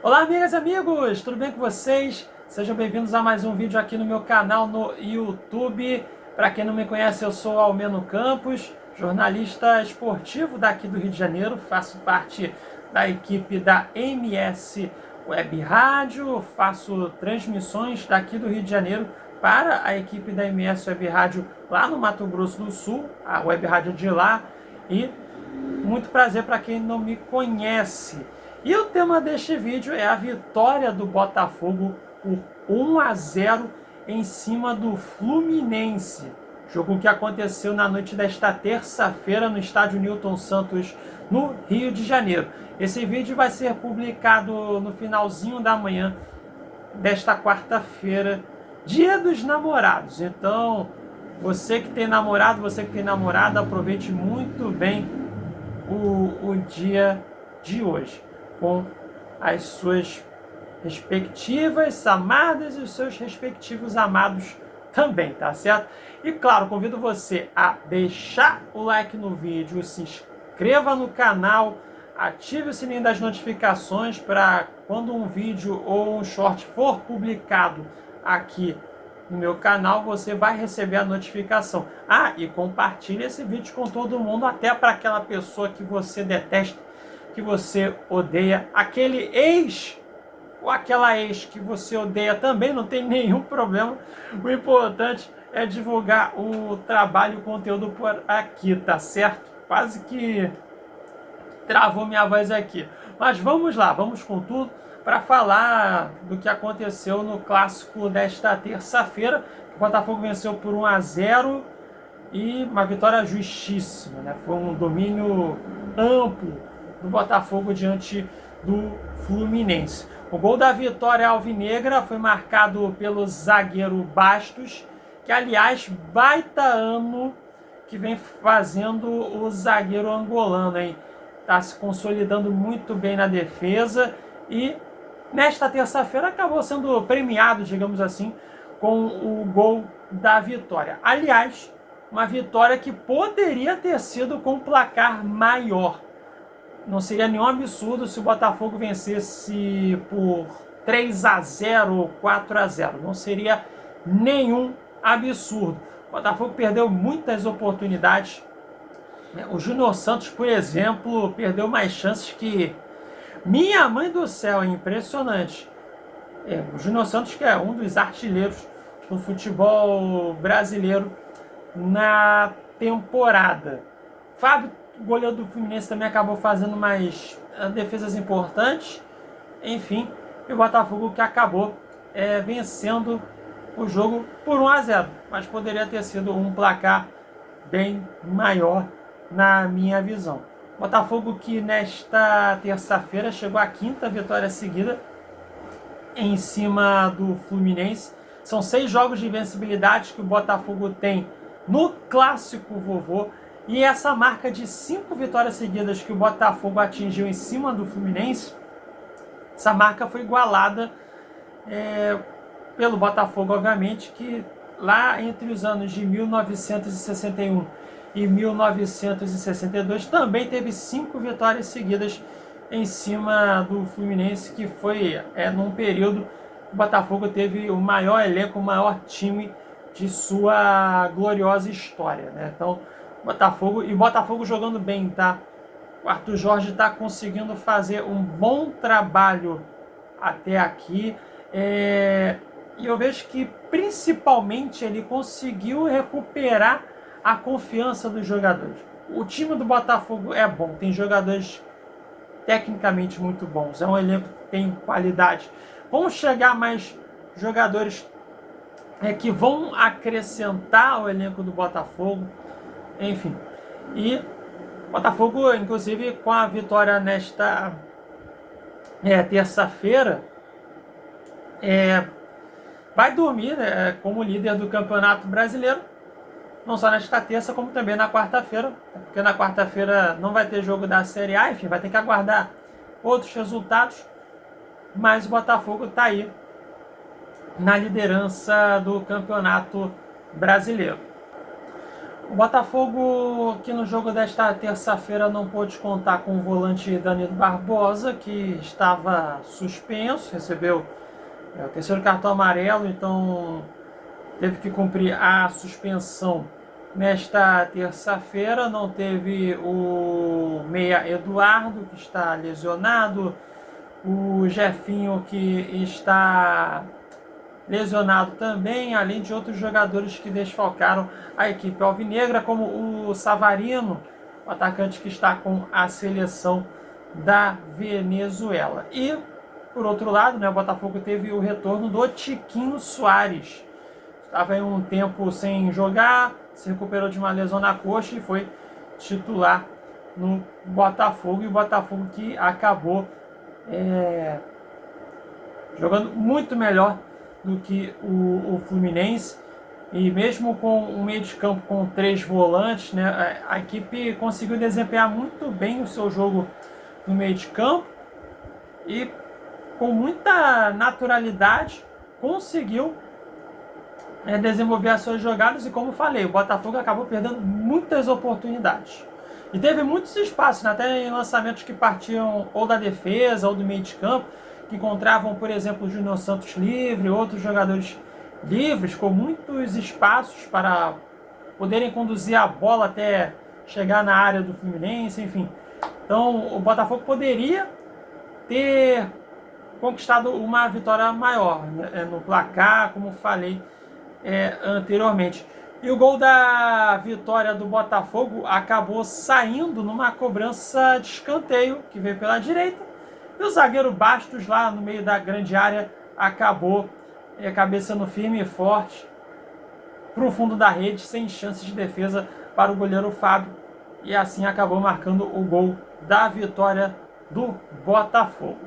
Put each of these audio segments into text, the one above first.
Olá, amigas e amigos, tudo bem com vocês? Sejam bem-vindos a mais um vídeo aqui no meu canal no YouTube. Para quem não me conhece, eu sou Almeno Campos, jornalista esportivo daqui do Rio de Janeiro, faço parte da equipe da MS Web Rádio, faço transmissões daqui do Rio de Janeiro para a equipe da MS Web Rádio lá no Mato Grosso do Sul, a Web Rádio de lá, e muito prazer para quem não me conhece. E o tema deste vídeo é a vitória do Botafogo por 1-0 em cima do Fluminense. Jogo que aconteceu na noite desta terça-feira no estádio Newton Santos, no Rio de Janeiro. Esse vídeo vai ser publicado no finalzinho da manhã desta quarta-feira, Dia dos Namorados. Então, você que tem namorado, você que tem namorada, aproveite muito bem o dia de hoje, com as suas respectivas amadas e os seus respectivos amados também, tá certo? E claro, convido você a deixar o like no vídeo, se inscreva no canal, ative o sininho das notificações para quando um vídeo ou um short for publicado aqui no meu canal, você vai receber a notificação. E compartilhe esse vídeo com todo mundo, até para aquela pessoa que você detesta, que você odeia, aquele ex ou aquela ex que você odeia também, não tem nenhum problema. O importante é divulgar o trabalho, o conteúdo por aqui, tá certo? Quase que travou minha voz aqui. Mas vamos lá, vamos com tudo para falar do que aconteceu no clássico desta terça-feira. O Botafogo venceu por 1-0 e uma vitória justíssima, né? Foi um domínio amplo do Botafogo diante do Fluminense. O gol da vitória alvinegra foi marcado pelo zagueiro Bastos, que aliás, baita ano que vem fazendo o zagueiro angolano, hein? Está se consolidando muito bem na defesa e nesta terça-feira acabou sendo premiado, digamos assim, com o gol da vitória. Aliás, uma vitória que poderia ter sido com placar maior. Não seria nenhum absurdo se o Botafogo vencesse por 3-0 ou 4-0. Não seria nenhum absurdo. O Botafogo perdeu muitas oportunidades. O Júnior Santos, por exemplo, perdeu mais chances que... Minha mãe do céu, é impressionante. O Júnior Santos, que é um dos artilheiros do futebol brasileiro na temporada. Fábio, goleiro do Fluminense, também acabou fazendo mais defesas importantes. Enfim, e o Botafogo que acabou vencendo o jogo por 1-0. Mas poderia ter sido um placar bem maior na minha visão. Botafogo que nesta terça-feira chegou à quinta vitória seguida em cima do Fluminense. São 6 jogos de invencibilidade que o Botafogo tem no Clássico Vovô. E essa marca de 5 vitórias seguidas que o Botafogo atingiu em cima do Fluminense, essa marca foi igualada pelo Botafogo, obviamente, que lá entre os anos de 1961 e 1962 também teve 5 vitórias seguidas em cima do Fluminense, que foi num período que o Botafogo teve o maior elenco, o maior time de sua gloriosa história, né? Então, Botafogo jogando bem, tá? O Arthur Jorge está conseguindo fazer um bom trabalho até aqui. E eu vejo que principalmente ele conseguiu recuperar a confiança dos jogadores. O time do Botafogo é bom, tem jogadores tecnicamente muito bons, é um elenco que tem qualidade. Vão chegar mais jogadores que vão acrescentar ao elenco do Botafogo, enfim. E o Botafogo, inclusive, com a vitória nesta terça-feira, vai dormir como líder do Campeonato Brasileiro, não só nesta terça, como também na quarta-feira, porque na quarta-feira não vai ter jogo da Série A, enfim, vai ter que aguardar outros resultados, mas o Botafogo está aí na liderança do Campeonato Brasileiro. O Botafogo, que no jogo desta terça-feira não pôde contar com o volante Danilo Barbosa, que estava suspenso, recebeu o terceiro cartão amarelo, então teve que cumprir a suspensão nesta terça-feira. Não teve o meia Eduardo, que está lesionado, o Jefinho, que está lesionado também, além de outros jogadores que desfalcaram a equipe alvinegra, como o Savarino, o atacante que está com a seleção da Venezuela. E, por outro lado, né, o Botafogo teve o retorno do Tiquinho Soares. Estava em um tempo sem jogar, se recuperou de uma lesão na coxa e foi titular no Botafogo. E o Botafogo que acabou jogando muito melhor do que o Fluminense, e mesmo com um meio de campo com 3 volantes, né, a equipe conseguiu desempenhar muito bem o seu jogo no meio de campo e com muita naturalidade conseguiu desenvolver as suas jogadas. E como falei, o Botafogo acabou perdendo muitas oportunidades e teve muitos espaços, né, até em lançamentos que partiam ou da defesa ou do meio de campo, que encontravam, por exemplo, o Júnior Santos livre, outros jogadores livres, com muitos espaços para poderem conduzir a bola até chegar na área do Fluminense, enfim. Então, o Botafogo poderia ter conquistado uma vitória maior, né, no placar, como falei anteriormente. E o gol da vitória do Botafogo acabou saindo numa cobrança de escanteio, que veio pela direita, e o zagueiro Bastos, lá no meio da grande área, acabou cabeceando firme e forte para o fundo da rede, sem chance de defesa para o goleiro Fábio, e assim acabou marcando o gol da vitória do Botafogo.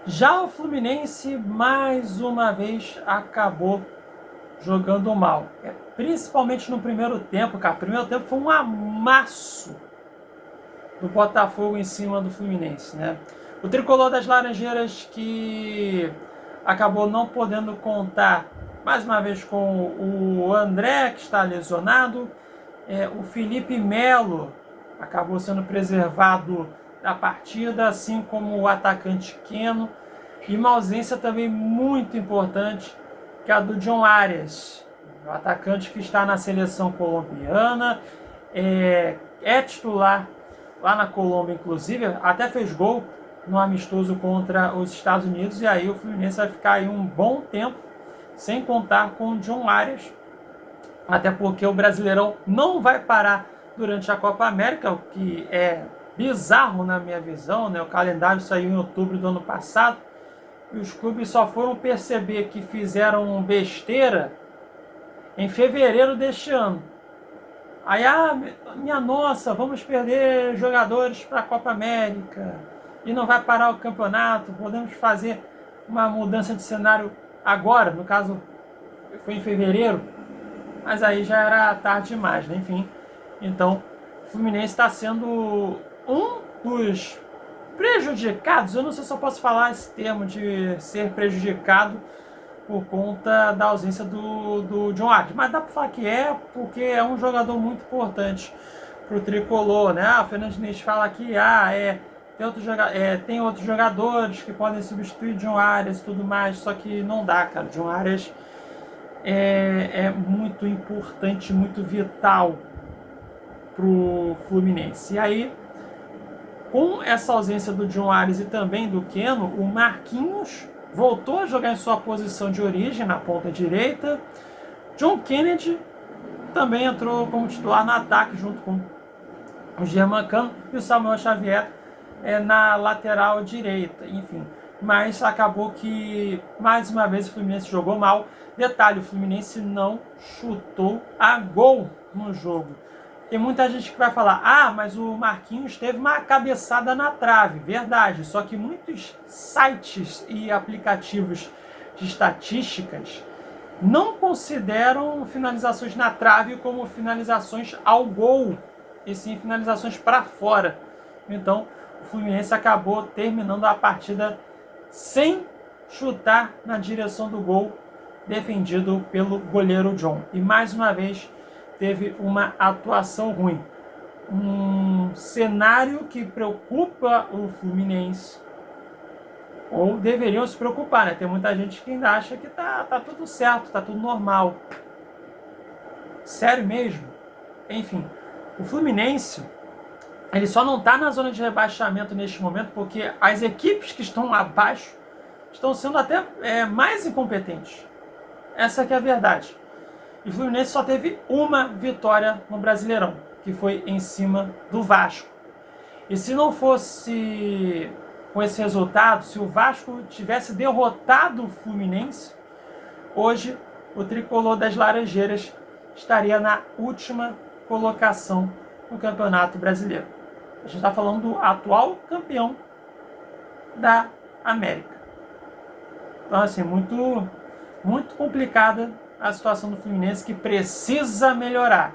Já o Fluminense, mais uma vez, acabou jogando mal, principalmente no primeiro tempo, cara. O primeiro tempo foi um amasso do Botafogo em cima do Fluminense, né? O tricolor das Laranjeiras, que acabou não podendo contar mais uma vez com o André, que está lesionado, o Felipe Melo acabou sendo preservado da partida, assim como o atacante Keno, e uma ausência também muito importante, que é a do John Arias, o atacante que está na seleção colombiana, é titular lá na Colômbia, inclusive, até fez gol no amistoso contra os Estados Unidos, e aí o Fluminense vai ficar aí um bom tempo sem contar com o John Arias, até porque o Brasileirão não vai parar durante a Copa América, o que é bizarro na minha visão, né? O calendário saiu em outubro do ano passado, e os clubes só foram perceber que fizeram besteira em fevereiro deste ano. Aí, minha nossa, vamos perder jogadores para a Copa América e não vai parar o campeonato, podemos fazer uma mudança de cenário agora, no caso foi em fevereiro, mas aí já era tarde demais, né? Enfim. Então, o Fluminense está sendo um dos prejudicados. Eu não sei se eu posso falar esse termo de ser prejudicado por conta da ausência do John Arias, mas dá para falar que porque é um jogador muito importante para o tricolor, né? O Fernando Diniz fala que tem outros jogadores que podem substituir John Arias e tudo mais, só que não dá, cara. John Arias é muito importante, muito vital pro Fluminense. E aí, com essa ausência do John Arias e também do Keno, o Marquinhos voltou a jogar em sua posição de origem, na ponta direita. John Kennedy também entrou como titular no ataque, junto com o Germancano, e o Samuel Xavier na lateral direita. Enfim, mas acabou que, mais uma vez, o Fluminense jogou mal. Detalhe, o Fluminense não chutou a gol no jogo. Tem muita gente que vai falar, mas o Marquinhos teve uma cabeçada na trave. Verdade, só que muitos sites e aplicativos de estatísticas não consideram finalizações na trave como finalizações ao gol, e sim finalizações para fora. Então, o Fluminense acabou terminando a partida sem chutar na direção do gol defendido pelo goleiro John. E mais uma vez teve uma atuação ruim. Um cenário que preocupa o Fluminense, ou deveriam se preocupar, né? Tem muita gente que ainda acha que tá tudo certo, tá tudo normal. Sério mesmo? Enfim, o Fluminense, ele só não está na zona de rebaixamento neste momento porque as equipes que estão abaixo estão sendo até mais incompetentes. Essa que é a verdade. E o Fluminense só teve uma vitória no Brasileirão, que foi em cima do Vasco. E se não fosse com esse resultado, se o Vasco tivesse derrotado o Fluminense, hoje o tricolor das Laranjeiras estaria na última colocação no Campeonato Brasileiro. A gente está falando do atual campeão da América. Então, assim, muito, muito complicada a situação do Fluminense, que precisa melhorar.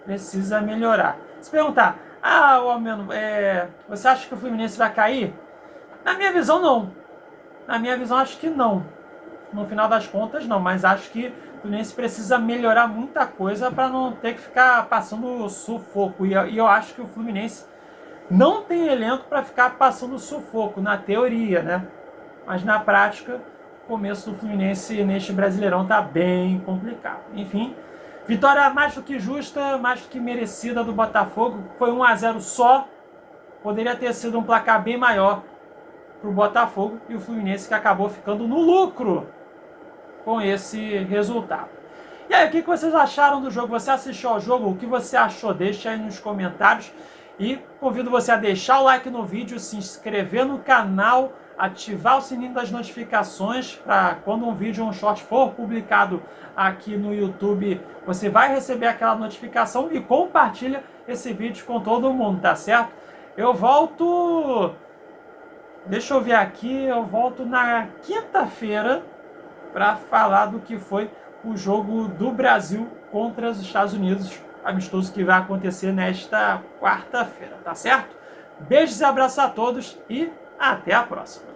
Precisa melhorar. Se perguntar, Almeno, você acha que o Fluminense vai cair? Na minha visão, não. Na minha visão, acho que não. No final das contas, não. Mas acho que o Fluminense precisa melhorar muita coisa para não ter que ficar passando sufoco. E eu acho que o Fluminense não tem elenco para ficar passando sufoco, na teoria, né? Mas na prática, o começo do Fluminense neste Brasileirão está bem complicado. Enfim, vitória mais do que justa, mais do que merecida do Botafogo. Foi 1-0 só. Poderia ter sido um placar bem maior para o Botafogo e o Fluminense, que acabou ficando no lucro com esse resultado. E aí, o que vocês acharam do jogo? Você assistiu ao jogo? O que você achou? Deixa aí nos comentários. E convido você a deixar o like no vídeo, se inscrever no canal, ativar o sininho das notificações para quando um vídeo ou um short for publicado aqui no YouTube, você vai receber aquela notificação, e compartilha esse vídeo com todo mundo, tá certo? Eu volto... Deixa eu ver aqui, eu volto na quinta-feira para falar do que foi o jogo do Brasil contra os Estados Unidos, amistoso que vai acontecer nesta quarta-feira, tá certo? Beijos e abraços a todos e até a próxima.